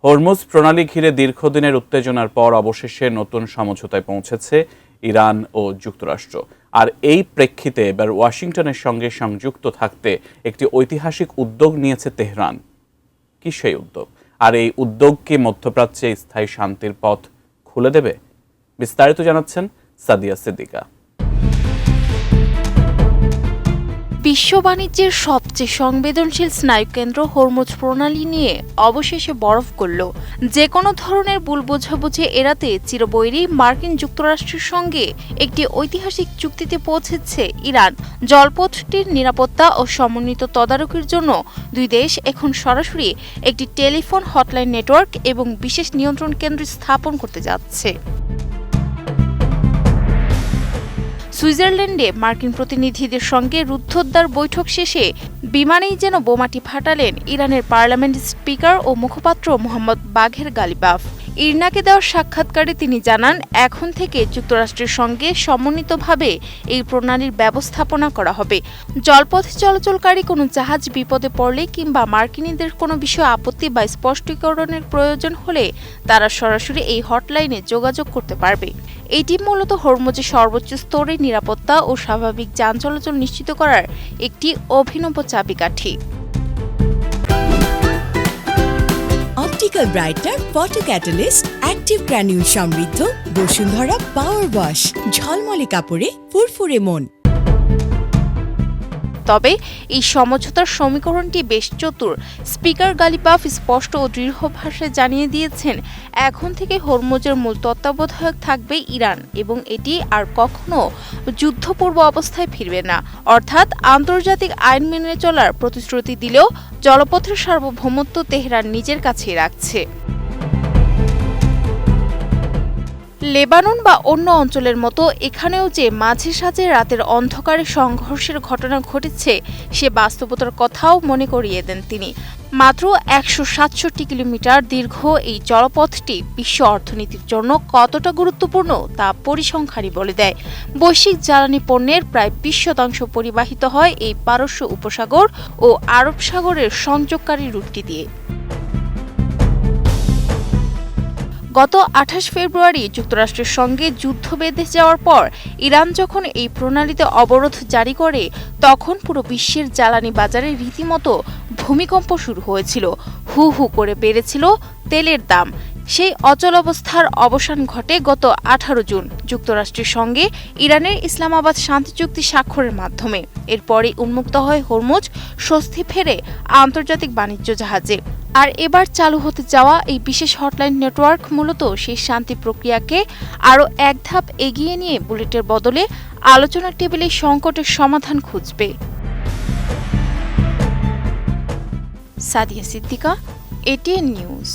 Hormuz প্রণালী ঘিরে দীর্ঘদিনের উত্তেজনার পর অবশেষে নতুন সমঝোতায় পৌঁছেছে ইরান ও যুক্তরাষ্ট্র। আর এই প্রেক্ষিতে এবার ওয়াশিংটনের সঙ্গে সংযুক্ত থাকতে একটি ঐতিহাসিক উদ্যোগ নিয়েছে তেহরান। কি সেই উদ্যোগ? আর এই উদ্যোগ কি মধ্যপ্রাচ্যে স্থায়ী শান্তির পথ খুলে দেবে? বিস্তারিত জানাচ্ছেন সাদিয়া সিদ্দিকা। বিশ্ব বাণিজ্যের সবচেয়ে সংবেদনশীল স্নায়ুকেন্দ্র হরমুজ প্রণালী নিয়ে অবশেষে বরফ গলল। যে কোনো ধরনের ভুল বোঝাবুঝি এড়াতে চিরবৈরী মার্কিন যুক্তরাষ্ট্রের সঙ্গে একটি ঐতিহাসিক চুক্তিতে পৌঁছেছে ইরান। জলপথটির নিরাপত্তা ও সমন্বিত তদারকির জন্য দুই দেশ এখন সরাসরি একটি টেলিফোন হটলাইন নেটওয়ার্ক এবং বিশেষ নিয়ন্ত্রণ কেন্দ্র স্থাপন করতে যাচ্ছে। সুইজারল্যান্ডে মার্কিন প্রতিনিধিদের সঙ্গে রুদ্ধদ্বার বৈঠক শেষে বিমানেই যেন বোমাটি ফাটালেন ইরানের পার্লামেন্ট স্পিকার ও মুখপাত্র মোহাম্মদ বাঘের গালিবাফ। ইরনাকে দেওয়া সাক্ষাৎকারে তিনি জানান, এখন থেকে যুক্তরাষ্ট্রের সঙ্গে সমন্বিতভাবে এই প্রণালীর ব্যবস্থাপনা করা হবে। জলপথে চলাচলকারী কোনো জাহাজ বিপদে পড়লে কিংবা মার্কিনীদের কোনো বিষয়ে আপত্তি বা স্পষ্টীকরণের প্রয়োজন হলে তারা সরাসরি এই হটলাইনে যোগাযোগ করতে পারবে। এটি মূলত হরমুজের সর্বোচ্চ স্তরের নিরাপত্তা ও স্বাভাবিক যান চলাচল নিশ্চিত করার একটি অভিনব চাবিকাঠি। Optical brighter photo catalyst active granule সমৃদ্ধ বসুন্ধরা পাওয়ার ওয়াশ, ঝলমলে কাপড়ে ফুরফুরে মন। তবে এই সমঝোতার সমীকরণটি বেশ চতুর। স্পিকার গালিবাফ স্পষ্ট ও দৃঢ় ভাষায় জানিয়ে দিয়েছেন, এখন থেকে হরমুজের মূল তত্ত্বাবধায়ক থাকবে ইরান এবং এটি আর কখনো যুদ্ধপূর্ব অবস্থায় ফিরবে না। অর্থাৎ আন্তর্জাতিক আইন মেনে চলার প্রতিশ্রুতি দিলেও জলপথের সার্বভৌমত্ব তেহরান নিজের কাছেই রাখছে। লেবানন বা অন্য অঞ্চলের মতো এখানেও যে মাঝে সাঝে রাতের অন্ধকারে সংঘর্ষের ঘটনা ঘটেছে সে বাস্তবতার কথাও মনে করিয়ে দেন তিনি। মাত্র ১৬৭ কিলোমিটার দীর্ঘ এই জলপথটি বিশ্ব অর্থনীতির জন্য কতটা গুরুত্বপূর্ণ তা পরিসংখ্যানই বলে দেয়। বৈশ্বিক জ্বালানি পণ্যের প্রায় ২০% পরিবাহিত হয় এই পারস্য উপসাগর ও আরব সাগরের সংযোগকারী রুটটি দিয়ে। গত ২৮ ফেব্রুয়ারি যুক্তরাষ্ট্রের সঙ্গে যুদ্ধ বেঁধে যাওয়ার পর ইরান যখন এই প্রণালীতে অবরোধ জারি করে, তখন পুরো বিশ্বের জ্বালানি বাজারে রীতিমতো ভূমিকম্প শুরু হয়েছিল। হু হু করে বেড়েছিল তেলের দাম। সেই অচল অবস্থার অবসান ঘটে গত ১৮ জুন যুক্তরাষ্ট্রের সঙ্গে ইরানের ইসলামাবাদ শান্তি চুক্তি স্বাক্ষরের মাধ্যমে। এরপরই উন্মুক্ত হয় হরমুজ, স্বস্তি ফেরে আন্তর্জাতিক বাণিজ্য জাহাজে। আর এবার চালু হতে যাওয়া এই বিশেষ হটলাইন নেটওয়ার্ক মূলত সেই শান্তি প্রক্রিয়াকে আরও এক ধাপ এগিয়ে নিয়ে বুলেটের বদলে আলোচনার টেবিলে সংকটের সমাধান খুঁজবে। Sadia Siddiqua, ATN news.